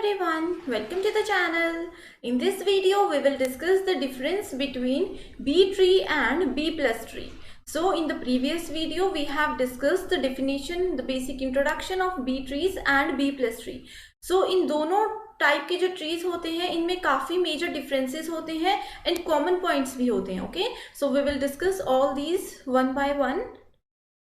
everyone, welcome to the channel. In this video we will discuss the difference between B tree and B plus tree. So in the previous video we have discussed the definition, the basic introduction of B trees and B plus tree. So in दोनों type के जो trees होते हैं इनमें काफी major differences होते हैं and common points भी होते हैं. Okay, so we will discuss all these one by one.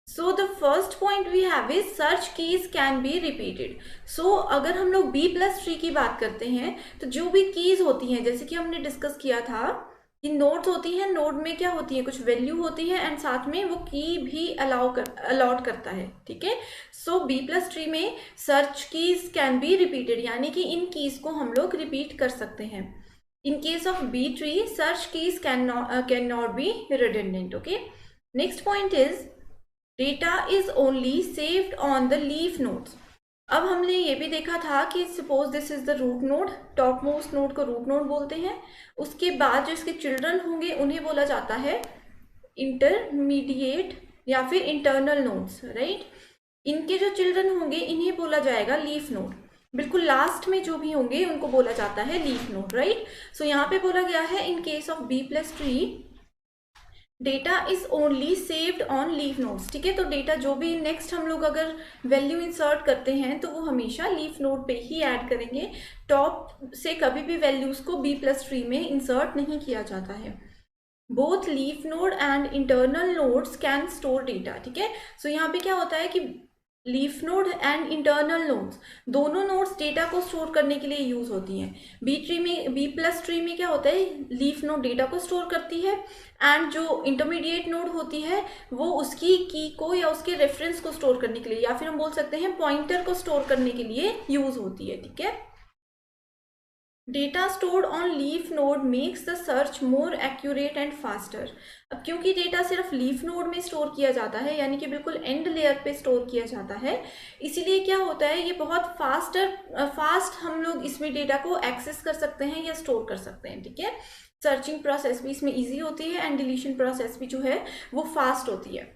So the first point we have is search keys can be repeated. So अगर हम लोग B plus tree की बात करते हैं तो जो भी keys होती हैं, जैसे कि हमने डिस्कस किया था कि नोड्स होती हैं, नोड में क्या होती है, कुछ वैल्यू होती है एंड साथ में वो की भी अलॉट करता है. ठीक है, सो B plus tree में search keys can be repeated, यानी कि इन कीज को हम लोग रिपीट कर सकते हैं. In case of B tree search keys can not be redundant. Okay, next point is data is only saved on the leaf nodes. अब हमने ये भी देखा था कि suppose this is the root node, top most node को root node बोलते हैं. उसके बाद जो इसके चिल्ड्रन होंगे उन्हें बोला जाता है इंटरमीडिएट या फिर इंटरनल नोड्स, राइट. इनके जो चिल्ड्रन होंगे इन्हें बोला जाएगा लीफ नोड. बिल्कुल लास्ट में जो भी होंगे उनको बोला जाता है लीफ नोड, राइट. सो यहाँ पे बोला गया है in case of B plus tree data is only saved on leaf nodes. ठीक है, तो डेटा जो भी नेक्स्ट हम लोग अगर वैल्यू इंसर्ट करते हैं तो वो हमेशा लीफ नोड पे ही ऐड करेंगे. टॉप से कभी भी वैल्यूज को बी प्लस ट्री में इंसर्ट नहीं किया जाता है. Both leaf node and internal nodes can store data. ठीक है, सो यहाँ पे क्या होता है कि leaf node and internal nodes दोनों नोड्स डेटा को स्टोर करने के लिए यूज होती हैं. बी प्लस ट्री में क्या होता है, लीफ नोड डेटा को स्टोर करती है एंड जो इंटरमीडिएट नोड होती है वो उसकी की को या उसके रेफरेंस को स्टोर करने के लिए या फिर हम बोल सकते हैं पॉइंटर को स्टोर करने के लिए यूज होती है. ठीक है, data stored on leaf node makes the search more accurate and faster. अब क्योंकि डेटा सिर्फ लीफ नोड में स्टोर किया जाता है, यानी कि बिल्कुल एंड लेयर पे स्टोर किया जाता है, इसीलिए क्या होता है ये बहुत फास्ट हम लोग इसमें डेटा को एक्सेस कर सकते हैं या स्टोर कर सकते हैं. ठीक है, सर्चिंग प्रोसेस भी इसमें ईजी होती है एंड डिलीशन प्रोसेस भी जो है वो फास्ट होती है.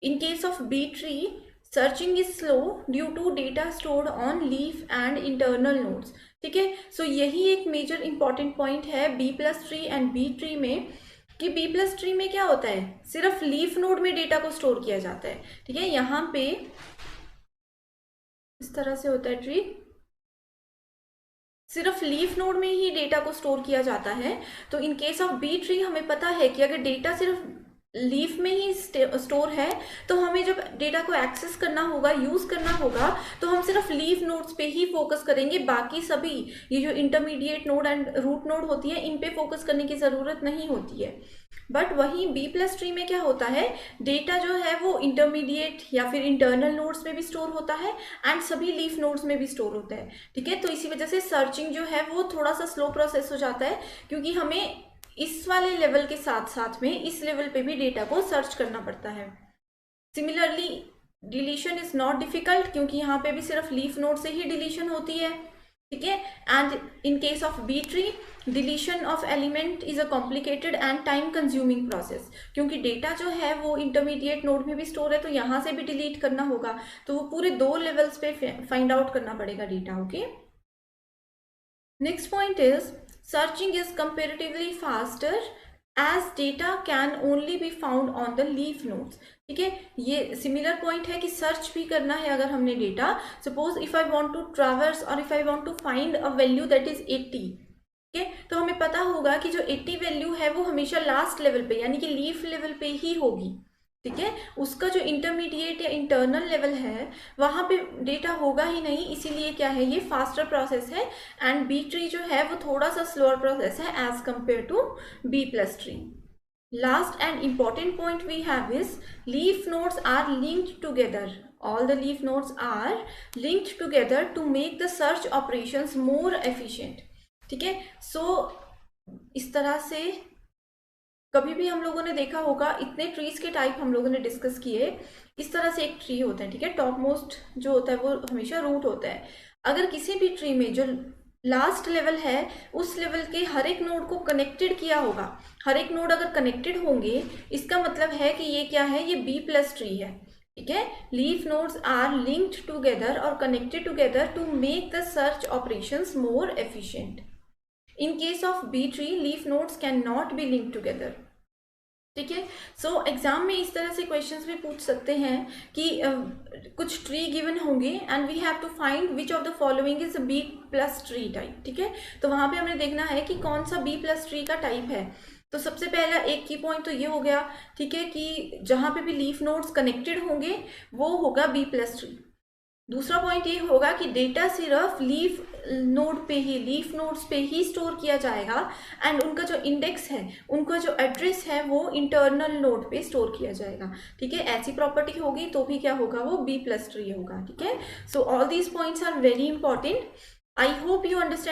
In case of B tree searching is slow due to data stored on leaf and internal nodes. ठीक है, सो यही एक मेजर इंपॉर्टेंट पॉइंट है B plus tree and B tree में कि बी प्लस ट्री में क्या होता है, सिर्फ लीफ नोड में डेटा को स्टोर किया जाता है. ठीक है, यहाँ पे इस तरह से होता है ट्री, सिर्फ लीफ नोड में ही डेटा को स्टोर किया जाता है. तो in case of B tree हमें पता है कि अगर डेटा सिर्फ लीफ में ही स्टोर है तो हमें जब डेटा को एक्सेस करना होगा, यूज करना होगा, तो हम सिर्फ लीफ नोड्स पे ही फोकस करेंगे. बाकी सभी ये जो intermediate node and root node होती है इन पे फोकस करने की जरूरत नहीं होती है. बट वहीं बी प्लस ट्री में क्या होता है, डेटा जो है वो इंटरमीडिएट या फिर इंटरनल नोड्स में भी स्टोर होता है एंड सभी लीफ नोड्स में भी स्टोर होता है. ठीक है, तो इसी वजह से सर्चिंग जो है वो थोड़ा सा स्लो प्रोसेस हो जाता है, क्योंकि हमें इस वाले लेवल के साथ साथ में इस लेवल पे भी डेटा को सर्च करना पड़ता है. Similarly deletion is not difficult, क्योंकि यहाँ पे भी सिर्फ लीफ नोड से ही डिलीशन होती है. ठीक है, and in case of B tree deletion of element is a complicated and time consuming process, क्योंकि डेटा जो है वो इंटरमीडिएट नोड में भी स्टोर है तो यहाँ से भी डिलीट करना होगा, तो वो पूरे 2 लेवल्स पे फाइंड आउट करना पड़ेगा data. Okay, next point is searching is comparatively faster as data can only be found on the leaf nodes. ठीक है, ये सिमिलर पॉइंट है कि सर्च भी करना है अगर हमने data, suppose if I want to traverse और if I want to find a value that is 80. ठीक है, तो हमें पता होगा कि जो 80 वैल्यू है वो हमेशा लास्ट लेवल पे यानी कि लीफ लेवल पे ही होगी. ठीक है, उसका जो इंटरमीडिएट या इंटरनल लेवल है वहां पे डेटा होगा ही नहीं, इसीलिए क्या है ये फास्टर प्रोसेस है एंड बी ट्री जो है वो थोड़ा सा स्लोअर प्रोसेस है as compared to B plus tree. Last and important point we have is leaf nodes are linked together. All the leaf nodes are linked together to make the search operations more efficient. ठीक है, सो इस तरह से कभी भी हम लोगों ने देखा होगा, इतने ट्रीज के टाइप हम लोगों ने डिस्कस किए, इस तरह से एक ट्री होता है. ठीक है, टॉप मोस्ट जो होता है वो हमेशा रूट होता है. अगर किसी भी ट्री में जो लास्ट लेवल है उस लेवल के हर एक नोड को कनेक्टेड किया होगा, हर एक नोड अगर कनेक्टेड होंगे इसका मतलब है कि ये क्या है, ये बी प्लस ट्री है. ठीक है, leaf nodes are linked together और connected together to make the search operations more efficient. In case of B tree leaf nodes can not be linked together. ठीक है, सो एग्जाम में इस तरह से क्वेश्चंस भी पूछ सकते हैं कि कुछ ट्री गिवन होंगे and we have to find which of the following is B plus tree type. ठीक है, तो वहां पे हमें देखना है कि कौन सा बी प्लस ट्री का टाइप है। तो सबसे पहला एक की पॉइंट तो ये हो गया, ठीक है, कि जहां पे भी लीफ नोड्स कनेक्टेड होंगे वो होगा बी प्लस ट्री। दूसरा पॉइंट ये होगा कि डेटा सिर्फ लीफ नोड पे ही, लीफ नोड्स पे ही स्टोर किया जाएगा एंड उनका जो इंडेक्स है, उनका जो एड्रेस है वो इंटरनल नोड पे स्टोर किया जाएगा। ठीक है, ऐसी प्रॉपर्टी होगी तो भी क्या होगा, वो बी प्लस ट्री होगा। ठीक है, so all these points are very important. I hope you understand